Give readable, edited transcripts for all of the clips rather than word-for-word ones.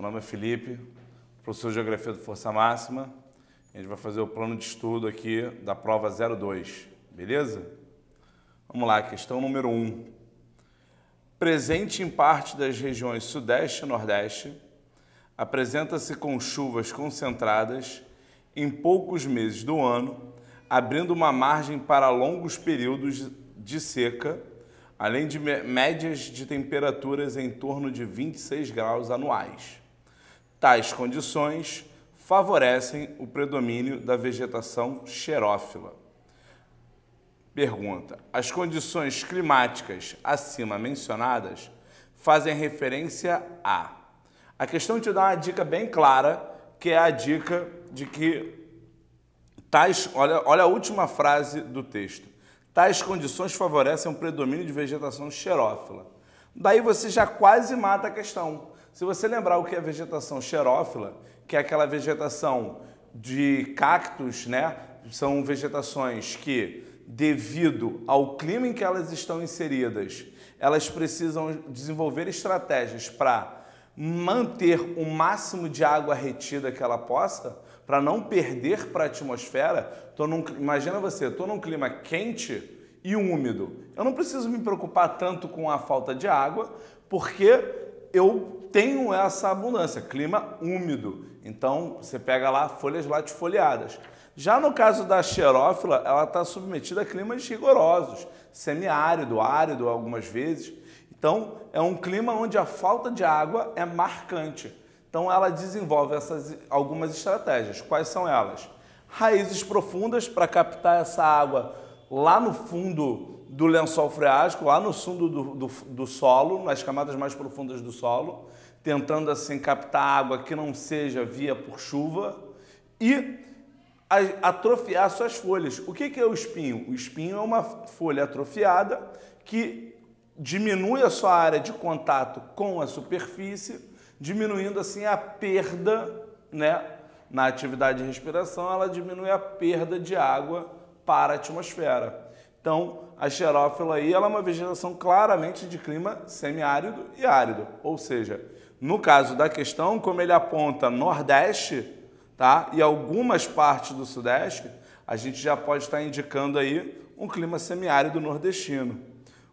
nome é Felipe, professor de Geografia do Força Máxima. A gente vai fazer o plano de estudo aqui da prova 02, beleza? Vamos lá, questão número 1. Presente em parte das regiões Sudeste e Nordeste, apresenta-se com chuvas concentradas em poucos meses do ano, abrindo uma margem para longos períodos de seca, além de médias de temperaturas em torno de 26 graus anuais. Tais condições favorecem o predomínio da vegetação xerófila. Pergunta: as condições climáticas acima mencionadas fazem referência a... A questão te dá uma dica bem clara, que é a dica de que olha a última frase do texto. Tais condições favorecem um predomínio de vegetação xerófila. Daí você já quase mata a questão. Se você lembrar o que é vegetação xerófila, que é aquela vegetação de cactos, né? São vegetações que, devido ao clima em que elas estão inseridas, elas precisam desenvolver estratégias para manter o máximo de água retida que ela possa, para não perder para a atmosfera. Imagina você, estou num clima quente e úmido. Eu não preciso me preocupar tanto com a falta de água, porque eu tenho essa abundância, clima úmido. Então, você pega lá folhas latifoliadas. Já no caso da xerófila, ela está submetida a climas rigorosos, semiárido, árido algumas vezes. Então, é um clima onde a falta de água é marcante. Então, ela desenvolve algumas estratégias. Quais são elas? Raízes profundas para captar essa água lá no fundo do lençol freático, lá no fundo do solo, nas camadas mais profundas do solo, tentando assim captar água que não seja via por chuva e atrofiar suas folhas. O que é o espinho? O espinho é uma folha atrofiada que diminui a sua área de contato com a superfície, diminuindo assim a perda, né? Na atividade de respiração, ela diminui a perda de água para a atmosfera. Então, a xerófila aí, ela é uma vegetação claramente de clima semiárido e árido. Ou seja, no caso da questão, como ele aponta Nordeste, tá? E algumas partes do Sudeste, a gente já pode estar indicando aí um clima semiárido nordestino.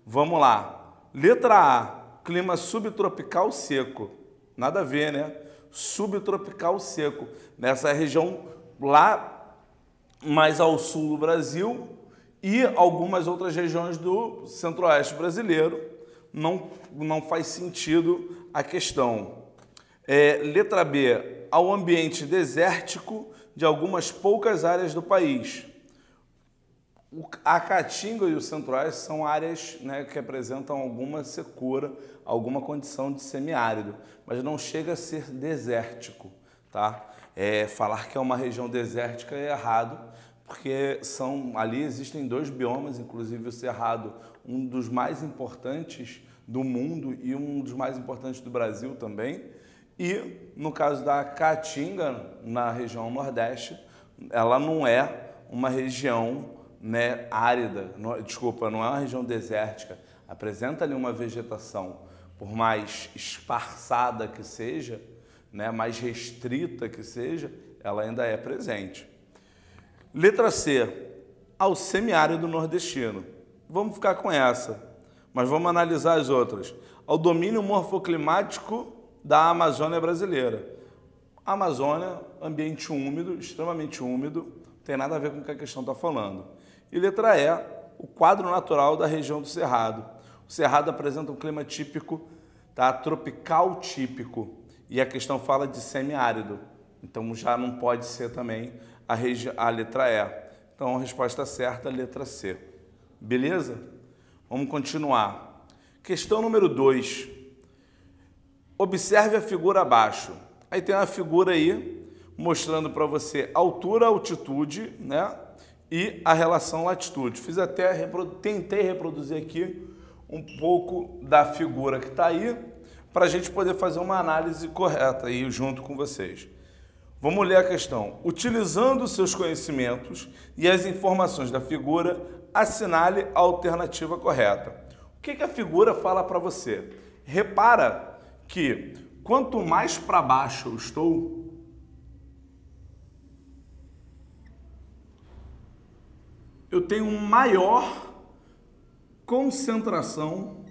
Vamos lá. Letra A, clima subtropical seco. Nada a ver, né? Subtropical seco. Nessa região lá mais ao sul do Brasil e algumas outras regiões do centro-oeste brasileiro. Não faz sentido a questão. Letra B, ao ambiente desértico de algumas poucas áreas do país. A Caatinga e o Centro-Oeste são áreas, né, que apresentam alguma secura, alguma condição de semiárido, mas não chega a ser desértico, tá? Falar que é uma região desértica é errado, porque ali existem dois biomas, inclusive o Cerrado, um dos mais importantes do mundo e um dos mais importantes do Brasil também. E no caso da Caatinga, na região Nordeste, ela não é uma região, né, árida, não é uma região desértica, apresenta ali uma vegetação, por mais esparçada que seja, né, mais restrita que seja, ela ainda é presente. Letra C, ao semiárido nordestino. Vamos ficar com essa, mas vamos analisar as outras. Ao domínio morfoclimático da Amazônia brasileira. Amazônia, ambiente úmido, extremamente úmido, não tem nada a ver com o que a questão está falando. E letra E, o quadro natural da região do Cerrado. O Cerrado apresenta um clima típico, tá? Tropical típico, e a questão fala de semiárido. Então já não pode ser também a letra E. Então a resposta certa é a letra C. Beleza? Vamos continuar. Questão número 2. Observe a figura abaixo. Aí tem uma figura aí mostrando para você altura, altitude, né? E a relação latitude. Tentei reproduzir aqui um pouco da figura que está aí, para a gente poder fazer uma análise correta aí junto com vocês. Vamos ler a questão. Utilizando seus conhecimentos e as informações da figura, assinale a alternativa correta. O que a figura fala para você? Repara que quanto mais para baixo eu estou, eu tenho maior concentração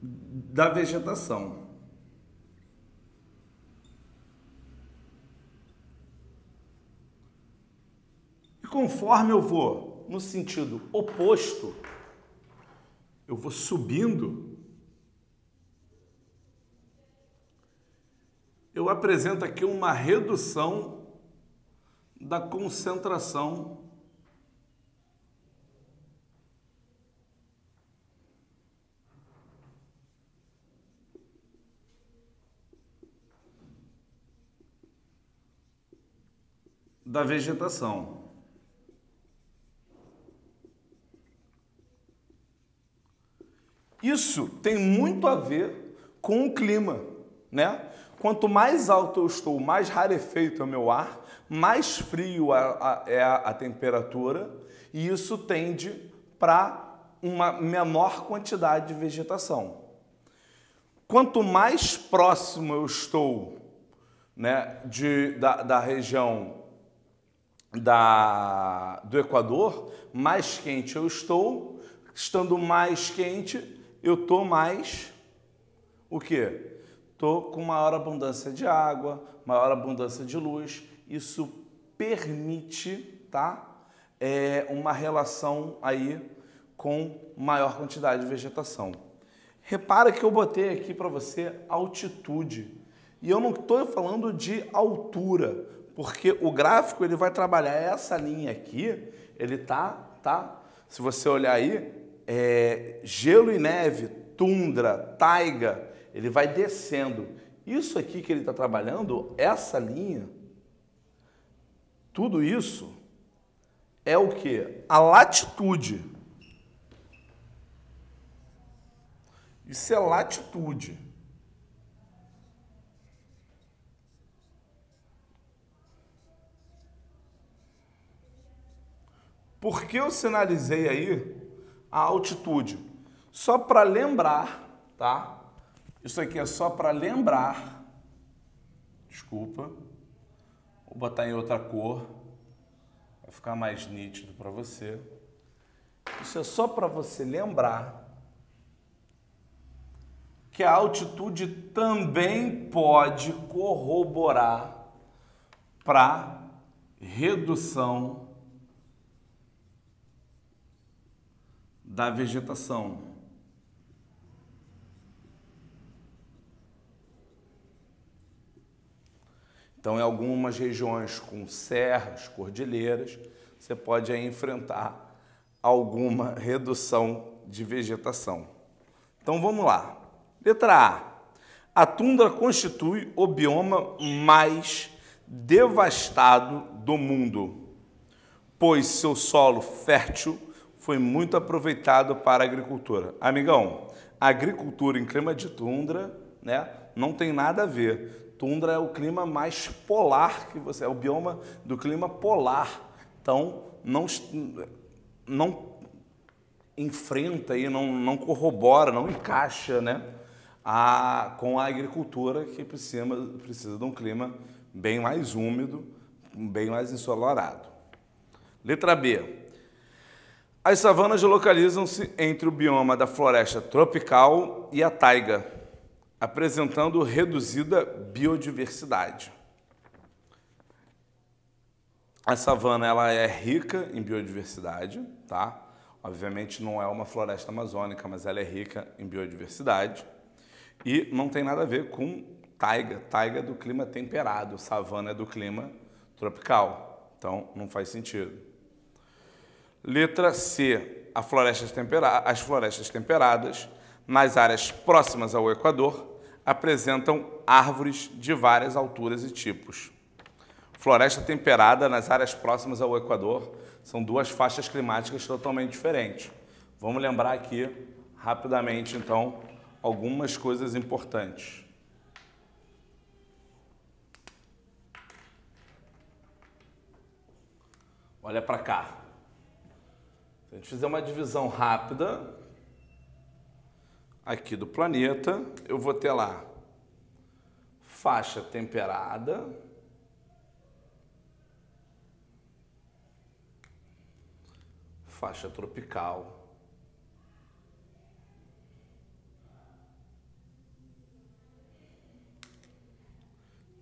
da vegetação. E conforme eu vou no sentido oposto, eu vou subindo, eu apresento aqui uma redução da concentração da vegetação. Isso tem muito a ver com o clima, né? Quanto mais alto eu estou, mais rarefeito é o meu ar, mais frio é a temperatura, e isso tende para uma menor quantidade de vegetação. Quanto mais próximo eu estou, né, da região do Equador, mais quente eu estou. Estando mais quente, eu estou mais o quê? Estou com maior abundância de água, maior abundância de luz. Isso permite, tá? Uma relação aí com maior quantidade de vegetação. Repara que eu botei aqui para você altitude. E eu não estou falando de altura, porque o gráfico ele vai trabalhar essa linha aqui, ele tá? Se você olhar aí, gelo e neve, tundra, taiga, ele vai descendo. Isso aqui que ele está trabalhando, essa linha, tudo isso é o quê? A latitude. Isso é latitude. Por que eu sinalizei aí a altitude? Só para lembrar, tá? Isso aqui é só para lembrar. Desculpa. Vou botar em outra cor. Vai ficar mais nítido para você. Isso é só para você lembrar que a altitude também pode corroborar para redução da vegetação. Então, em algumas regiões com serras, cordilheiras, você pode aí enfrentar alguma redução de vegetação. Então, vamos lá. Letra A. A tundra constitui o bioma mais devastado do mundo, pois seu solo fértil foi muito aproveitado para a agricultura. Amigão, a agricultura em clima de tundra, né, não tem nada a ver. Tundra é o clima mais polar que você... É o bioma do clima polar. Então, não enfrenta e não corrobora, não encaixa, né, com a agricultura que precisa de um clima bem mais úmido, bem mais ensolarado. Letra B. As savanas localizam-se entre o bioma da floresta tropical e a taiga, apresentando reduzida biodiversidade. A savana ela é rica em biodiversidade, tá? Obviamente não é uma floresta amazônica, mas ela é rica em biodiversidade. E não tem nada a ver com taiga. Taiga é do clima temperado, savana é do clima tropical. Então não faz sentido. Letra C. As florestas temperadas, nas áreas próximas ao Equador, apresentam árvores de várias alturas e tipos. Floresta temperada nas áreas próximas ao Equador são duas faixas climáticas totalmente diferentes. Vamos lembrar aqui, rapidamente, então, algumas coisas importantes. Olha para cá. Se a gente fizer uma divisão rápida aqui do planeta, eu vou ter lá faixa temperada, faixa tropical,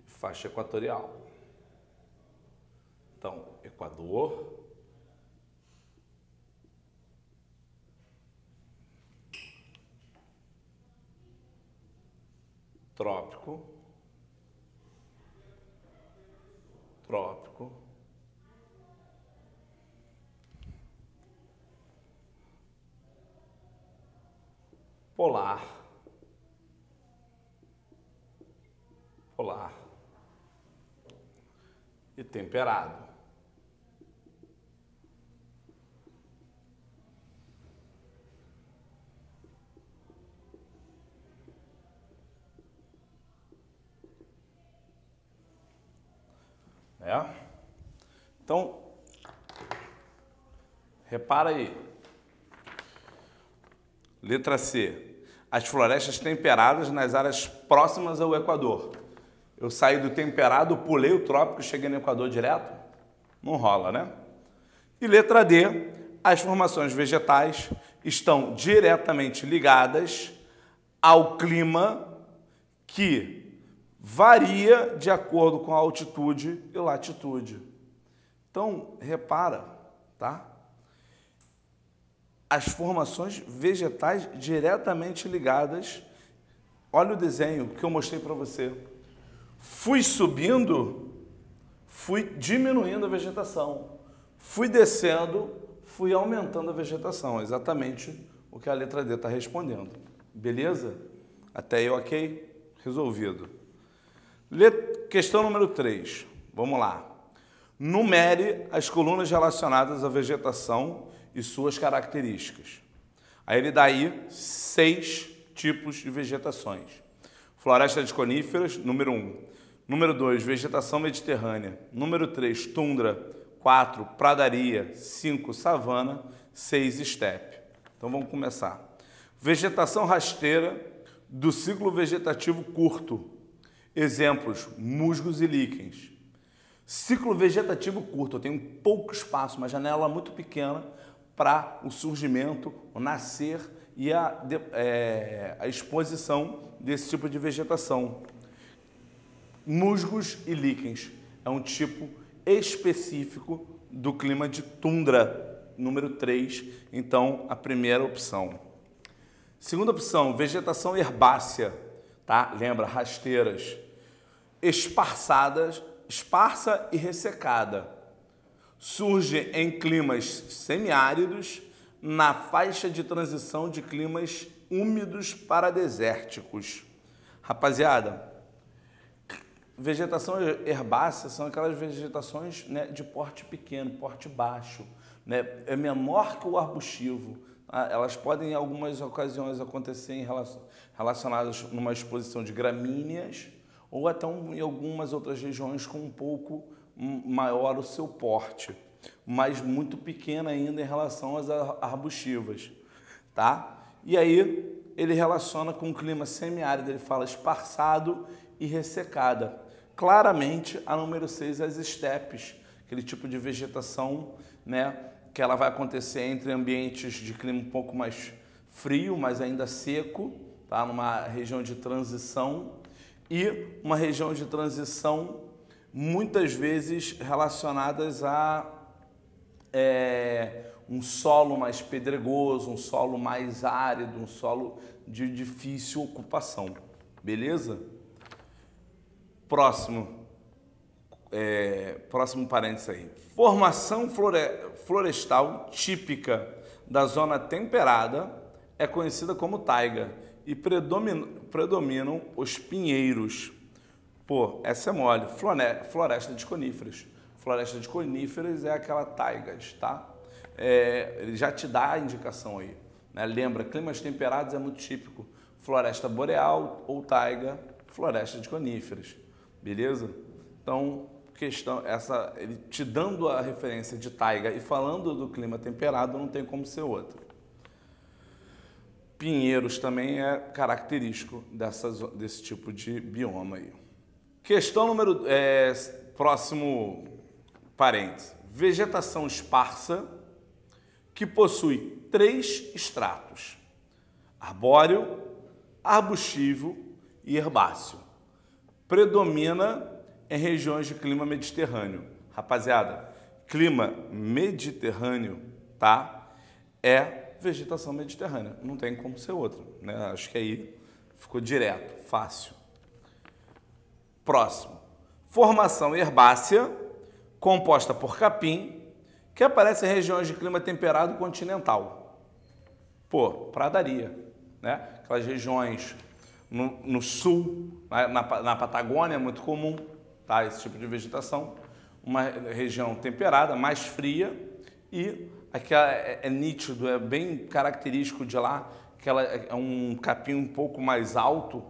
faixa equatorial. Então, Equador, trópico, trópico, polar, polar e temperado. Então, repara aí. Letra C. As florestas temperadas nas áreas próximas ao Equador. Eu saí do temperado, pulei o trópico e cheguei no Equador direto? Não rola, né? E letra D. As formações vegetais estão diretamente ligadas ao clima que varia de acordo com a altitude e latitude. Então, repara, tá? As formações vegetais diretamente ligadas. Olha o desenho que eu mostrei para você. Fui subindo, fui diminuindo a vegetação. Fui descendo, fui aumentando a vegetação. Exatamente o que a letra D está respondendo. Beleza? Até aí, ok? Resolvido. Questão número 3. Vamos lá. Numere as colunas relacionadas à vegetação e suas características. Aí ele dá aí 6 tipos de vegetações. Floresta de coníferas, número 1. Número 2, vegetação mediterrânea. Número 3, tundra. 4, pradaria. 5, savana. 6, estepe. Então vamos começar. Vegetação rasteira do ciclo vegetativo curto. Exemplos, musgos e líquens. Ciclo vegetativo curto, eu tenho pouco espaço, uma janela muito pequena para o surgimento, o nascer e a exposição desse tipo de vegetação. Musgos e líquens é um tipo específico do clima de tundra, número 3, então a primeira opção. Segunda opção, vegetação herbácea, tá? Lembra, rasteiras, esparsa e ressecada. Surge em climas semiáridos, na faixa de transição de climas úmidos para desérticos. Rapaziada, vegetação herbácea são aquelas vegetações, né, de porte pequeno, porte baixo, né, é menor que o arbustivo. Elas podem, em algumas ocasiões, acontecer relacionadas numa exposição de gramíneas ou até em algumas outras regiões com um pouco maior o seu porte, mas muito pequena ainda em relação às arbustivas, tá? E aí ele relaciona com o clima semiárido, ele fala esparçado e ressecada. Claramente, a número 6, as estepes, aquele tipo de vegetação, né, que ela vai acontecer entre ambientes de clima um pouco mais frio, mas ainda seco, tá? Numa região de transição, e uma região de transição muitas vezes relacionadas a um solo mais pedregoso, um solo mais árido, um solo de difícil ocupação. Beleza? Próximo parênteses aí. Formação florestal típica da zona temperada é conhecida como taiga e predominam os pinheiros. Pô, essa é mole. Floresta de coníferas. Floresta de coníferas é aquela taigas, tá? Ele já te dá a indicação aí, né? Lembra, climas temperados é muito típico. Floresta boreal ou taiga, floresta de coníferas. Beleza? Então, ele te dando a referência de taiga e falando do clima temperado, não tem como ser outro. Pinheiros também é característico desse tipo de bioma aí. Questão próximo parênteses. Vegetação esparsa que possui 3 estratos: arbóreo, arbustivo e herbáceo. Predomina em regiões de clima mediterrâneo. Rapaziada, clima mediterrâneo, tá? É vegetação mediterrânea. Não tem como ser outro, né? Acho que aí ficou direto, fácil. Próximo. Formação herbácea, composta por capim, que aparece em regiões de clima temperado continental. Pô, pradaria, né? Aquelas regiões no sul, na Patagônia é muito comum, tá? Esse tipo de vegetação. Uma região temperada, mais fria e aquela é nítido, é bem característico de lá, que ela é um capim um pouco mais alto,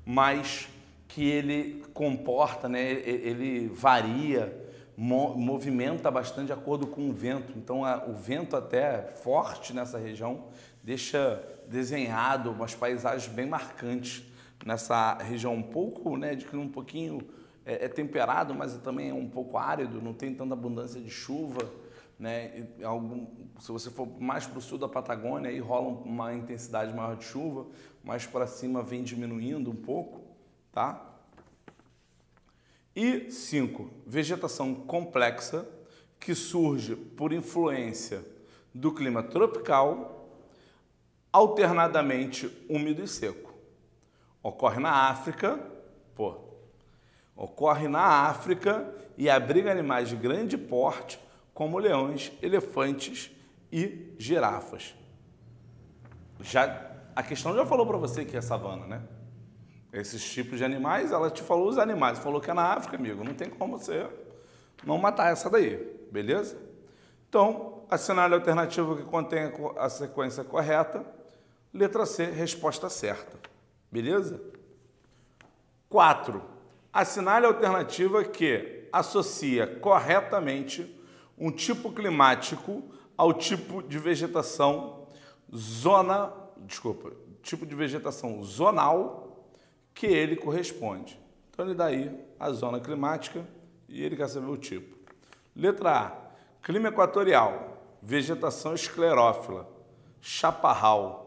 mas que ele comporta, né? Ele varia, movimenta bastante de acordo com o vento. Então, o vento até forte nessa região deixa desenhado umas paisagens bem marcantes nessa região um pouco, né, de clima um pouquinho temperado, mas também é um pouco árido, não tem tanta abundância de chuva, né? Se você for mais para o sul da Patagônia, aí rola uma intensidade maior de chuva, mais para cima vem diminuindo um pouco, tá? E 5, vegetação complexa que surge por influência do clima tropical, alternadamente úmido e seco. Ocorre na África, e abriga animais de grande porte, como leões, elefantes e girafas. A questão já falou para você que é savana, né? Esses tipos de animais, ela te falou os animais, falou que é na África, amigo, não tem como você não matar essa daí, beleza? Então, assinale a alternativa que contém a sequência correta. Letra C, resposta certa, beleza? 4. Assinale a alternativa que associa corretamente um tipo climático ao tipo de vegetação tipo de vegetação zonal que ele corresponde. Então ele dá aí a zona climática e ele quer saber o tipo. Letra A, clima equatorial, vegetação esclerófila, chaparral.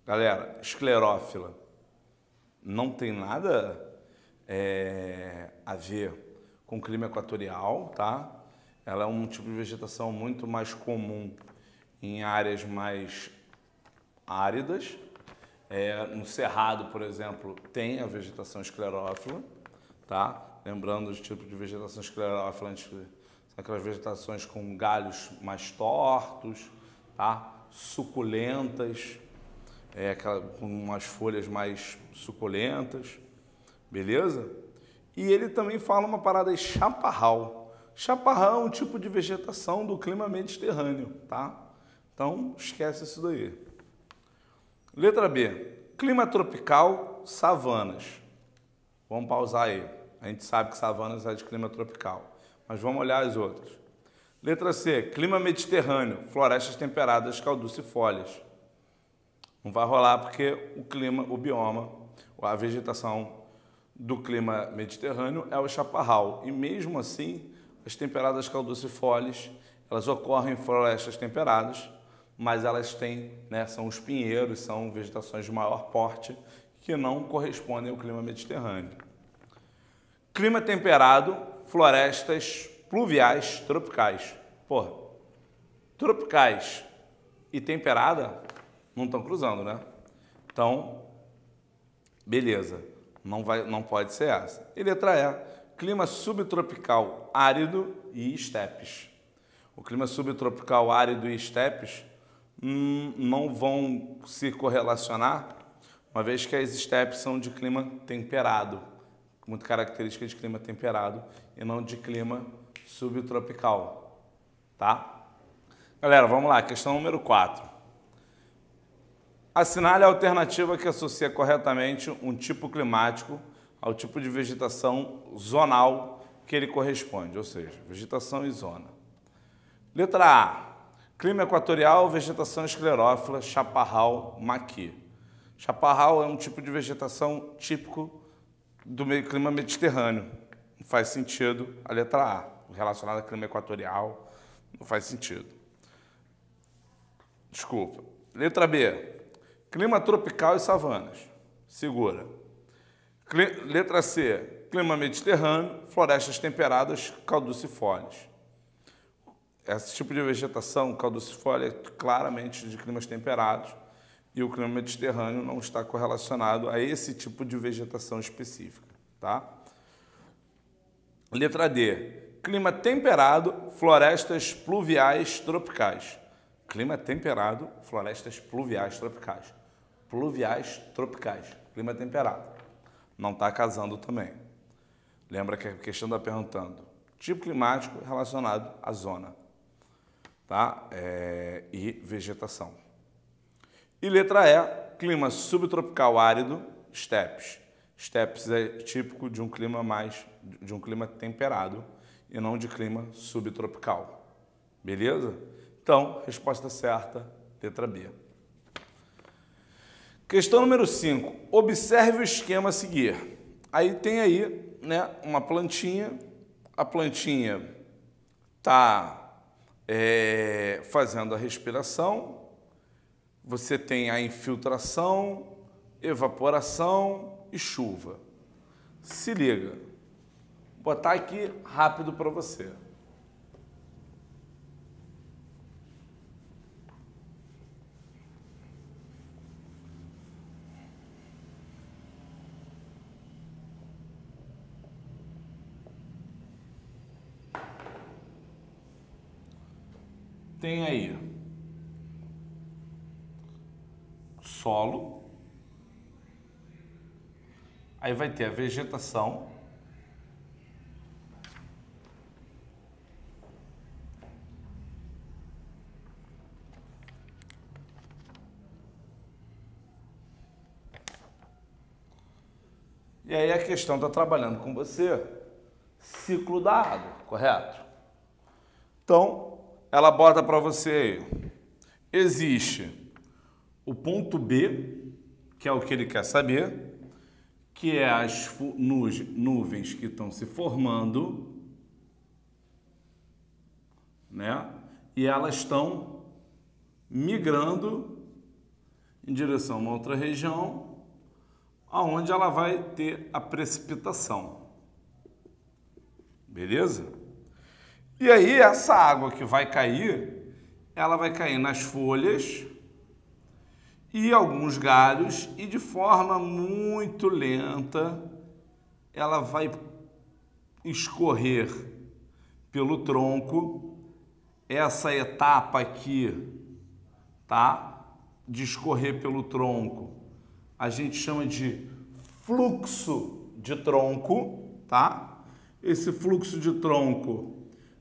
Galera, esclerófila não tem nada a ver com clima equatorial, tá? Ela é um tipo de vegetação muito mais comum em áreas mais áridas. No Cerrado, por exemplo, tem a vegetação esclerófila, tá? Lembrando os tipos de vegetação esclerófila, são aquelas vegetações com galhos mais tortos, tá? Suculentas, com umas folhas mais suculentas, beleza? E ele também fala uma parada de chaparral. Chaparral é um tipo de vegetação do clima mediterrâneo, tá? Então, esquece isso daí. Letra B, clima tropical, savanas. Vamos pausar aí. A gente sabe que savanas é de clima tropical, mas vamos olhar as outras. Letra C, clima mediterrâneo, florestas temperadas, caducifólias. Não vai rolar porque o bioma, a vegetação do clima mediterrâneo é o chaparral. E mesmo assim, as temperadas caducifólias, elas ocorrem em florestas temperadas, mas elas têm, né, são os pinheiros, são vegetações de maior porte que não correspondem ao clima mediterrâneo. Clima temperado, florestas pluviais tropicais. Porra, tropicais e temperada não estão cruzando, né? Então, beleza, não pode ser essa. E letra E, clima subtropical árido e estepes. O clima subtropical árido e estepes não vão se correlacionar, uma vez que as estepes são de clima temperado, muito característica de clima temperado e não de clima subtropical, tá? Galera, vamos lá, questão número 4. Assinale a alternativa que associa corretamente um tipo climático ao tipo de vegetação zonal que ele corresponde, ou seja, vegetação e zona. Letra A, clima equatorial, vegetação esclerófila, chaparral, maqui. Chaparral é um tipo de vegetação típico do clima mediterrâneo. Não faz sentido a letra A, relacionada a clima equatorial, não faz sentido. Desculpa. Letra B, clima tropical e savanas. Segura. Letra C, clima mediterrâneo, florestas temperadas, caducifólias. Esse tipo de vegetação, caducifólia, é claramente de climas temperados e o clima mediterrâneo não está correlacionado a esse tipo de vegetação específica, tá? Letra D, clima temperado, florestas pluviais tropicais. Clima temperado, florestas pluviais tropicais. Pluviais tropicais, clima temperado. Não está casando também. Lembra que a questão está perguntando tipo climático relacionado à zona, tá? E vegetação. E letra E, clima subtropical árido, estepes. Estepes é típico de um clima temperado e não de clima subtropical. Beleza? Então, resposta certa, letra B. Questão número 5. Observe o esquema a seguir. Aí tem aí, né, uma plantinha. A plantinha está fazendo a respiração. Você tem a infiltração, evaporação e chuva. Se liga. Vou botar aqui rápido para você. Tem aí solo, aí vai ter a vegetação, e aí a questão está trabalhando com você ciclo da água, correto? Então, ela bota para você aí, existe o ponto B, que é o que ele quer saber, que é as nuvens que estão se formando, né? E elas estão migrando em direção a uma outra região, aonde ela vai ter a precipitação. Beleza? E aí essa água que vai cair, ela vai cair nas folhas e alguns galhos e de forma muito lenta ela vai escorrer pelo tronco. Essa etapa aqui, tá? De escorrer pelo tronco, a gente chama de fluxo de tronco, tá? Esse fluxo de tronco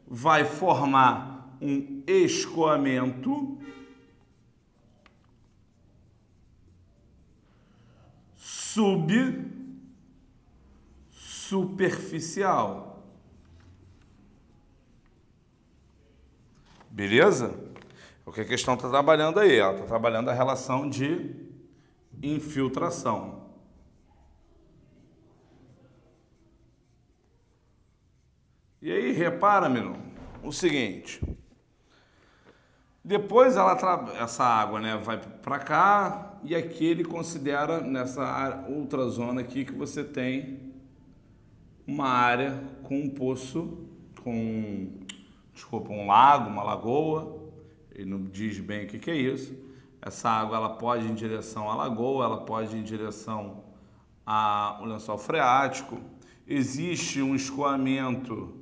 vai formar um escoamento superficial. Beleza? O que a questão está trabalhando aí? Ela está trabalhando a relação de infiltração. E aí, repara, menino, o seguinte. Depois essa água, né, vai para cá e aqui ele considera nessa outra zona aqui que você tem uma área com um poço, um lago, uma lagoa. Ele não diz bem o que é isso. Essa água ela pode ir em direção à lagoa, ela pode ir em direção ao lençol freático. Existe um escoamento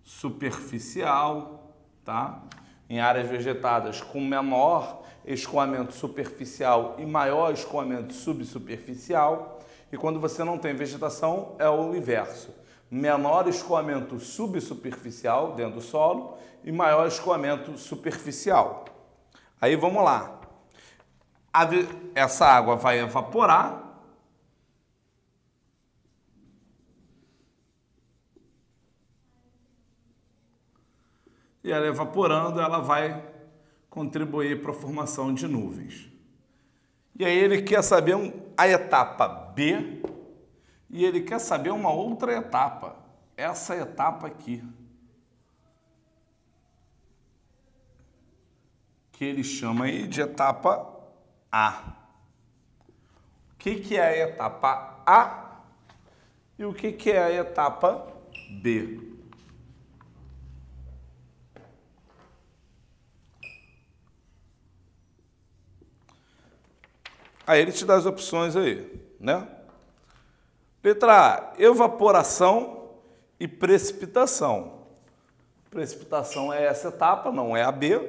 superficial, tá? Em áreas vegetadas com menor escoamento superficial e maior escoamento subsuperficial. E quando você não tem vegetação, é o inverso. Menor escoamento subsuperficial dentro do solo e maior escoamento superficial. Aí vamos lá. Essa água vai evaporar. e ela evaporando, ela vai contribuir para a formação de nuvens. E aí ele quer saber a etapa B e ele quer saber uma outra etapa, essa etapa aqui, que ele chama aí de etapa A. O que é a etapa A e o que é a etapa B? Aí ele te dá as opções aí, né? Letra A, evaporação e precipitação. Precipitação é essa etapa, não é a B,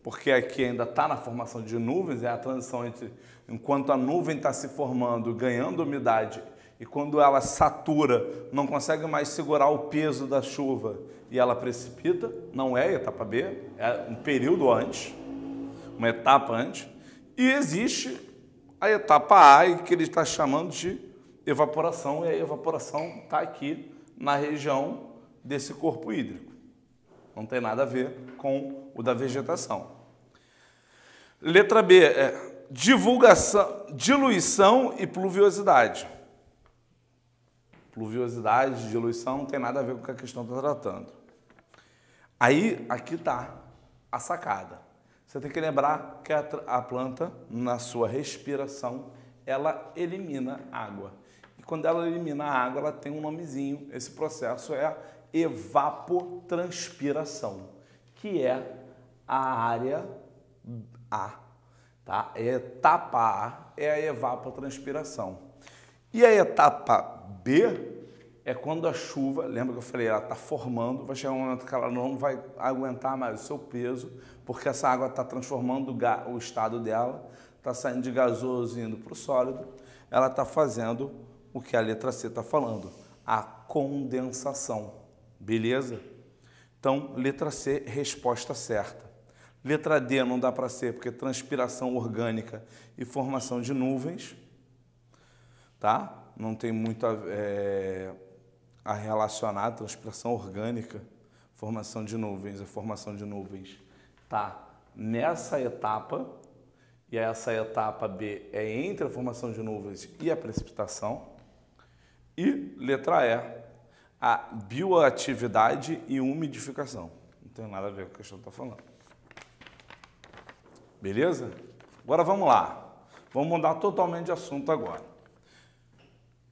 porque aqui ainda está na formação de nuvens, é a transição entre enquanto a nuvem está se formando, ganhando umidade, e quando ela satura, não consegue mais segurar o peso da chuva e ela precipita, não é a etapa B, é um período antes, uma etapa antes, e existe a etapa A, que ele está chamando de evaporação, e a evaporação está aqui na região desse corpo hídrico. Não tem nada a ver com o da vegetação. Letra B é diluição e pluviosidade. Pluviosidade, diluição, não tem nada a ver com o que a questão está tratando. Aí, aqui está a sacada. Você tem que lembrar que a planta, na sua respiração, ela elimina água. E quando ela elimina a água, ela tem um nomezinho. Esse processo é a evapotranspiração, que é a área A. Tá? A etapa A é a evapotranspiração. E a etapa B é quando a chuva, lembra que eu falei, ela está formando, vai chegar um momento que ela não vai aguentar mais o seu peso, porque essa água está transformando o estado dela, está saindo de gasoso e indo para o sólido, ela está fazendo o que a letra C está falando, a condensação, beleza? Então, letra C, resposta certa. Letra D não dá para ser, porque transpiração orgânica e formação de nuvens, tá? Não tem muito a relacionar transpiração orgânica, formação de nuvens. A formação de nuvens tá nessa etapa, e essa etapa B é entre a formação de nuvens e a precipitação. E letra E, a bioatividade e umidificação. Não tem nada a ver com o que a questão está falando. Beleza? Agora vamos lá. Vamos mudar totalmente de assunto agora.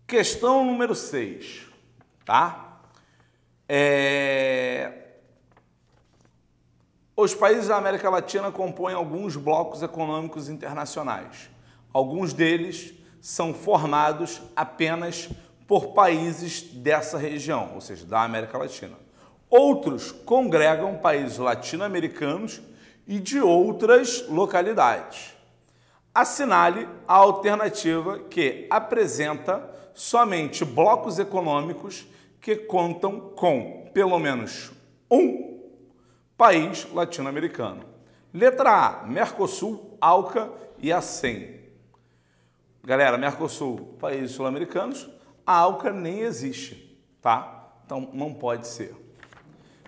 Questão número 6, tá? Os países da América Latina compõem alguns blocos econômicos internacionais. Alguns deles são formados apenas por países dessa região, ou seja, da América Latina. Outros congregam países latino-americanos e de outras localidades. Assinale a alternativa que apresenta somente blocos econômicos que contam com pelo menos um país latino-americano. Letra A, Mercosul, ALCA e ASEM. Galera, Mercosul, países sul-americanos, a ALCA nem existe, tá? Então não pode ser.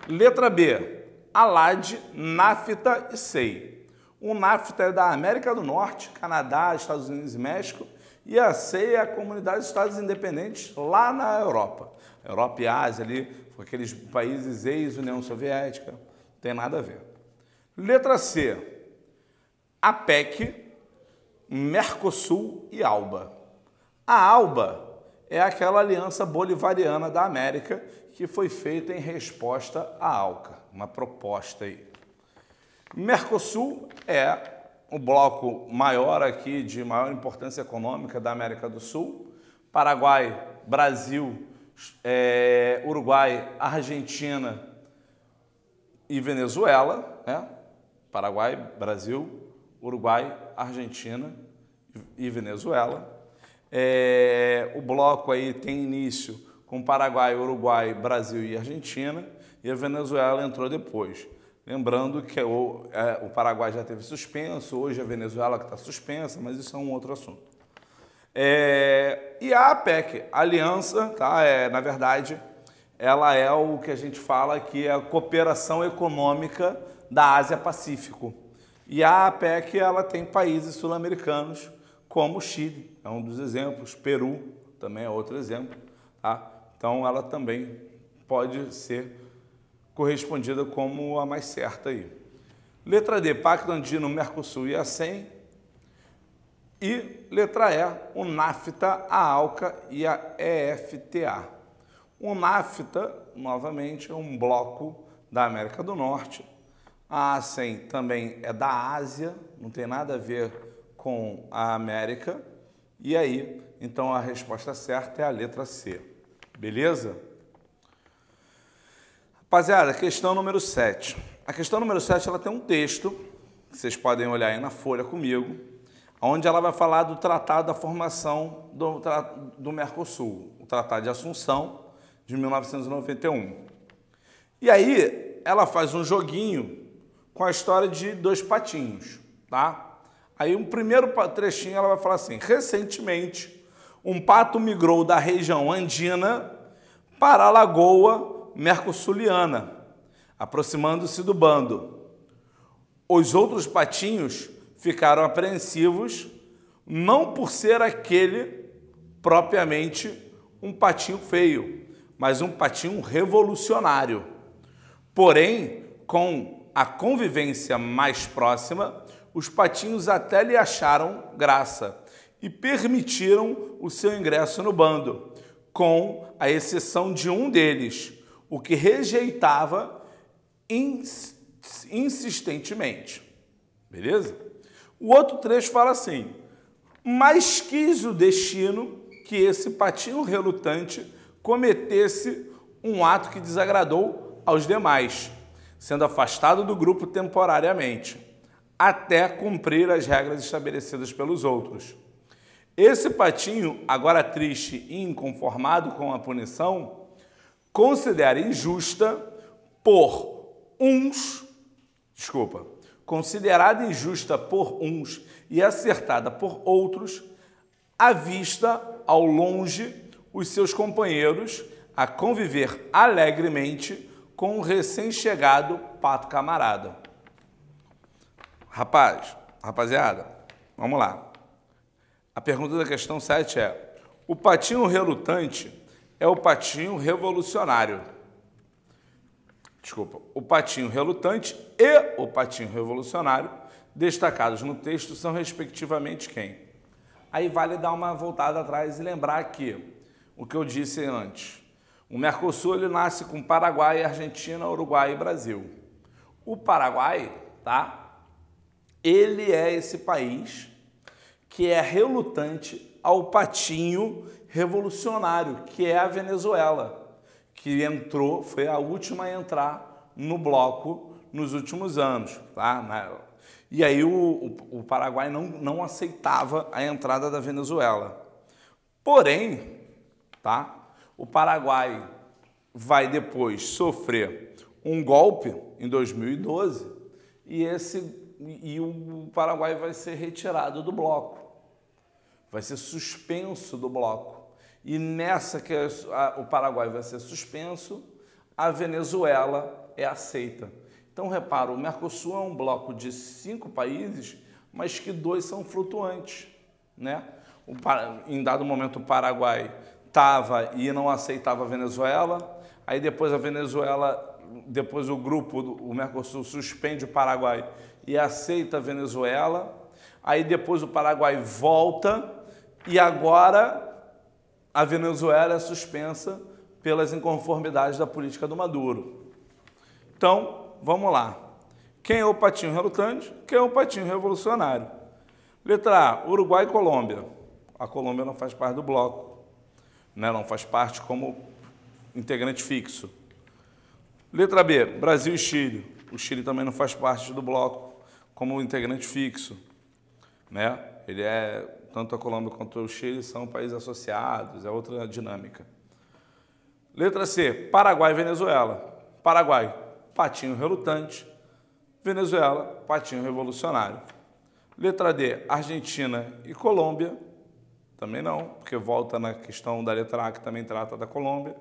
Letra B, ALAD, NAFTA e SEI. O NAFTA é da América do Norte, Canadá, Estados Unidos e México, e a SEI é a Comunidade de Estados Independentes lá na Europa. Europa e Ásia, ali, com aqueles países ex-União Soviética, não tem nada a ver. Letra C, APEC, Mercosul e ALBA. A ALBA é aquela aliança bolivariana da América que foi feita em resposta à ALCA, uma proposta aí. Mercosul é o bloco maior aqui, de maior importância econômica da América do Sul. Paraguai, Brasil, Uruguai, Argentina e Venezuela, né? Paraguai, Brasil, Uruguai, Argentina e Venezuela. O bloco aí tem início com Paraguai, Uruguai, Brasil e Argentina, e a Venezuela entrou depois. Lembrando que o Paraguai já teve suspenso, hoje a Venezuela que está suspensa, mas isso é um outro assunto. E a APEC, a aliança, tá? Na verdade, ela é o que a gente fala que é a cooperação econômica da Ásia-Pacífico. E a APEC, ela tem países sul-americanos, como o Chile, é um dos exemplos, Peru também é outro exemplo, tá? Então, ela também pode ser correspondida como a mais certa aí. Letra D, Pacto Andino, Mercosul e a CEM. E letra E, o NAFTA, a ALCA e a EFTA. O NAFTA, novamente, é um bloco da América do Norte. A ASEM também é da Ásia, não tem nada a ver com a América. E aí, então, a resposta certa é a letra C. Beleza? Rapaziada, questão número 7. A questão número 7, ela tem um texto, que vocês podem olhar aí na folha comigo, onde ela vai falar do Tratado da Formação do Mercosul, o Tratado de Assunção de 1991. E aí, ela faz um joguinho com a história de dois patinhos, tá? Aí, um primeiro trechinho, ela vai falar assim: recentemente, um pato migrou da região andina para a lagoa mercosuliana, aproximando-se do bando. Os outros patinhos ficaram apreensivos, não por ser aquele propriamente um patinho feio, mas um patinho revolucionário. Porém, com a convivência mais próxima, os patinhos até lhe acharam graça e permitiram o seu ingresso no bando, com a exceção de um deles, o que rejeitava insistentemente. Beleza? O outro trecho fala assim: mas quis o destino que esse patinho relutante cometesse um ato que desagradou aos demais, sendo afastado do grupo temporariamente, até cumprir as regras estabelecidas pelos outros. Esse patinho, agora triste e inconformado com a punição, considerada injusta por uns e acertada por outros, avista ao longe os seus companheiros a conviver alegremente com o recém-chegado pato camarada. Rapaziada, vamos lá. A pergunta da questão 7 é: o patinho relutante é o patinho revolucionário. O patinho relutante e o patinho revolucionário, destacados no texto, são respectivamente quem? Aí vale dar uma voltada atrás e lembrar que o que eu disse antes. O Mercosul ele nasce com Paraguai, Argentina, Uruguai e Brasil. O Paraguai, tá? Ele é esse país que é relutante ao patinho revolucionário, que é a Venezuela, que entrou, foi a última a entrar no bloco nos últimos anos, tá? E aí o Paraguai não aceitava a entrada da Venezuela. Porém, tá? O Paraguai vai depois sofrer um golpe em 2012 e o Paraguai vai ser retirado do bloco, vai ser suspenso do bloco. E nessa que o Paraguai vai ser suspenso, a Venezuela é aceita. Então, repara, o Mercosul é um bloco de 5 países, mas que 2 são flutuantes, né? Em dado momento, o Paraguai estava e não aceitava a Venezuela, aí depois a Venezuela, depois o grupo, o Mercosul, suspende o Paraguai e aceita a Venezuela, aí depois o Paraguai volta e agora a Venezuela é suspensa pelas inconformidades da política do Maduro. Então, vamos lá. Quem é o patinho relutante? Quem é o patinho revolucionário? Letra A, Uruguai e Colômbia. A Colômbia não faz parte do bloco, né? Não faz parte como integrante fixo. Letra B, Brasil e Chile. O Chile também não faz parte do bloco como integrante fixo, né? Ele é, tanto a Colômbia quanto o Chile são países associados, é outra dinâmica. Letra C, Paraguai e Venezuela. Paraguai, patinho relutante. Venezuela, patinho revolucionário. Letra D, Argentina e Colômbia. Também não, porque volta na questão da letra A, que também trata da Colômbia.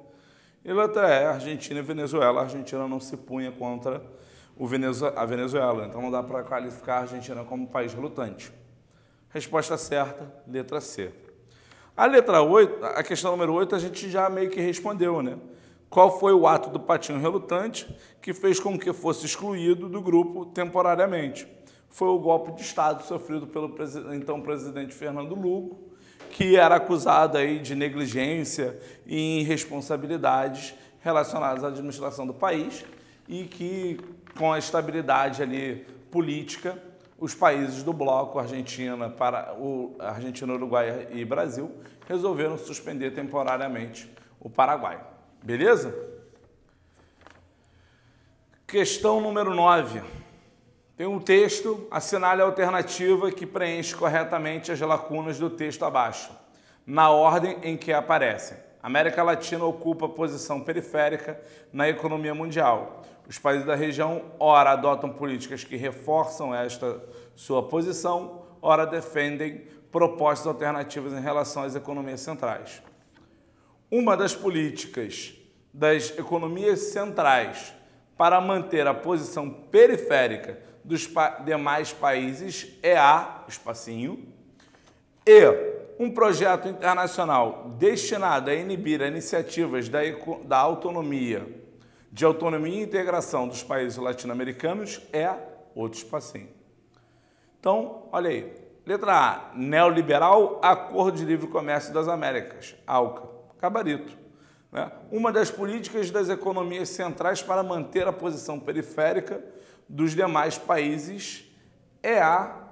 E letra E, Argentina e Venezuela. A Argentina não se punha contra a Venezuela, então não dá para qualificar a Argentina como país relutante. Resposta certa, letra C. A letra 8, a questão número 8, a gente já meio que respondeu, né? Qual foi o ato do patinho relutante que fez com que fosse excluído do grupo temporariamente? Foi o golpe de Estado sofrido pelo então presidente Fernando Lugo, que era acusado aí de negligência e irresponsabilidades relacionadas à administração do país e que, com a estabilidade ali política, os países do bloco, Argentina, Uruguai e Brasil, resolveram suspender temporariamente o Paraguai. Beleza? Questão número 9. Tem um texto, assinale a alternativa que preenche corretamente as lacunas do texto abaixo, na ordem em que aparecem. A América Latina ocupa posição periférica na economia mundial. Os países da região, ora, adotam políticas que reforçam esta sua posição, ora, defendem propostas alternativas em relação às economias centrais. Uma das políticas das economias centrais para manter a posição periférica dos demais países é a espacinho, e um projeto internacional destinado a inibir iniciativas da autonomia, de autonomia e integração dos países latino-americanos é outro espacinho. Então, olha aí. Letra A, neoliberal, Acordo de Livre Comércio das Américas, ALCA, gabarito. Né? Uma das políticas das economias centrais para manter a posição periférica dos demais países é a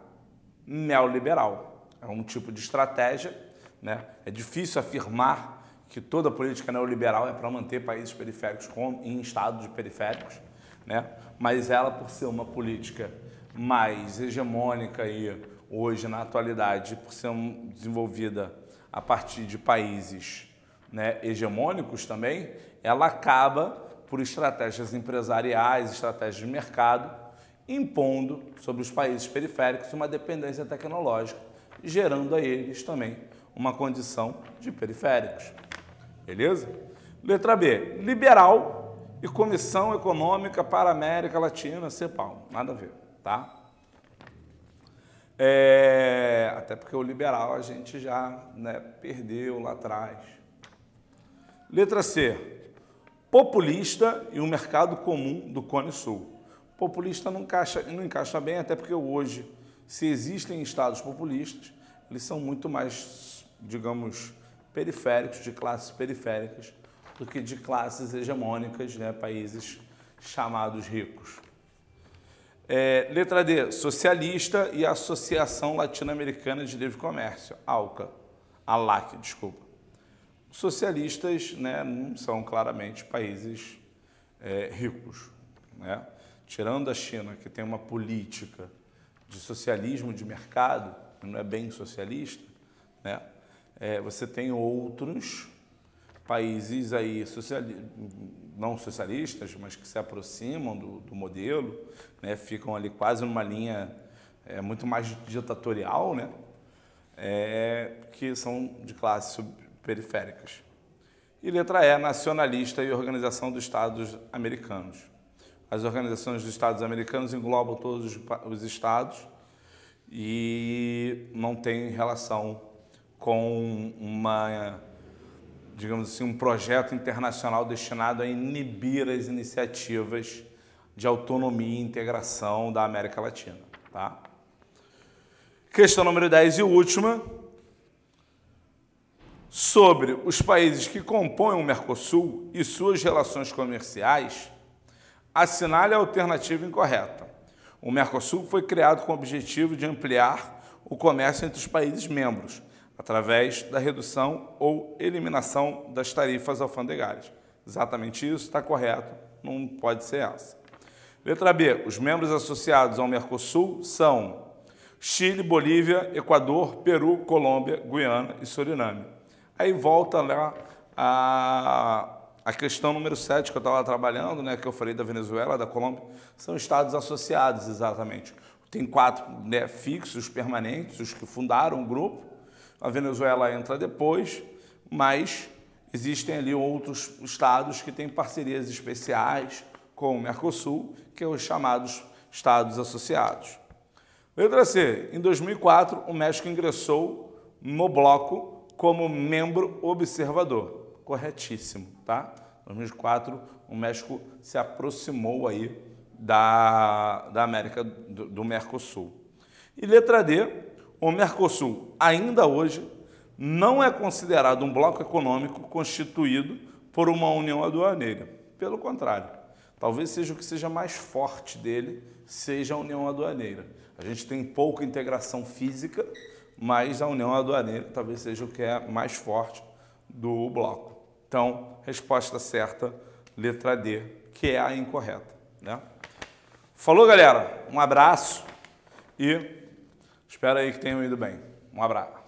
neoliberal. É um tipo de estratégia, né? É difícil afirmar que toda política neoliberal é para manter países periféricos em estados periféricos, né? Mas ela, por ser uma política mais hegemônica e hoje, na atualidade, por ser desenvolvida a partir de países, né, hegemônicos também, ela acaba, por estratégias empresariais, estratégias de mercado, impondo sobre os países periféricos uma dependência tecnológica, gerando a eles também uma condição de periféricos. Beleza? Letra B, liberal e Comissão Econômica para a América Latina, CEPAL. Nada a ver, tá? Até porque o liberal a gente já, né, perdeu lá atrás. Letra C, populista e o mercado comum do Cone Sul. Populista não encaixa bem, até porque hoje, se existem estados populistas, eles são muito mais, digamos, periféricos, de classes periféricas, do que de classes hegemônicas, né, países chamados ricos. Letra D, socialista e Associação Latino-Americana de Livre Comércio, ALAC, desculpa. Socialistas, né, não são claramente países ricos, né? Tirando a China, que tem uma política de socialismo de mercado, não é bem socialista, né? Você tem outros países aí não socialistas, mas que se aproximam do modelo, né? Ficam ali quase numa linha muito mais ditatorial, né? Que são de classes periféricas. E letra E, nacionalista e Organização dos Estados Americanos. As organizações dos Estados Americanos englobam todos os estados e não tem relação com digamos assim, um projeto internacional destinado a inibir as iniciativas de autonomia e integração da América Latina. Tá? Questão número 10 e última. Sobre os países que compõem o Mercosul e suas relações comerciais, assinale a alternativa incorreta. O Mercosul foi criado com o objetivo de ampliar o comércio entre os países membros, através da redução ou eliminação das tarifas alfandegárias. Exatamente isso, está correto, não pode ser essa. Letra B. Os membros associados ao Mercosul são Chile, Bolívia, Equador, Peru, Colômbia, Guiana e Suriname. Aí volta lá a questão número 7 que eu estava trabalhando, né, que eu falei da Venezuela, da Colômbia, são estados associados, exatamente. Tem 4, né, fixos, permanentes, os que fundaram o grupo. A Venezuela entra depois, mas existem ali outros estados que têm parcerias especiais com o Mercosul, que é os chamados Estados Associados. Letra C. Em 2004, o México ingressou no bloco como membro observador. Corretíssimo, tá? Em 2004, o México se aproximou aí da América do Mercosul. E letra D. O Mercosul, ainda hoje, não é considerado um bloco econômico constituído por uma união aduaneira. Pelo contrário, talvez seja o que seja mais forte dele, seja a união aduaneira. A gente tem pouca integração física, mas a união aduaneira talvez seja o que é mais forte do bloco. Então, resposta certa, letra D, que é a incorreta, né? Falou, galera? Um abraço e espero aí que tenham ido bem. Um abraço.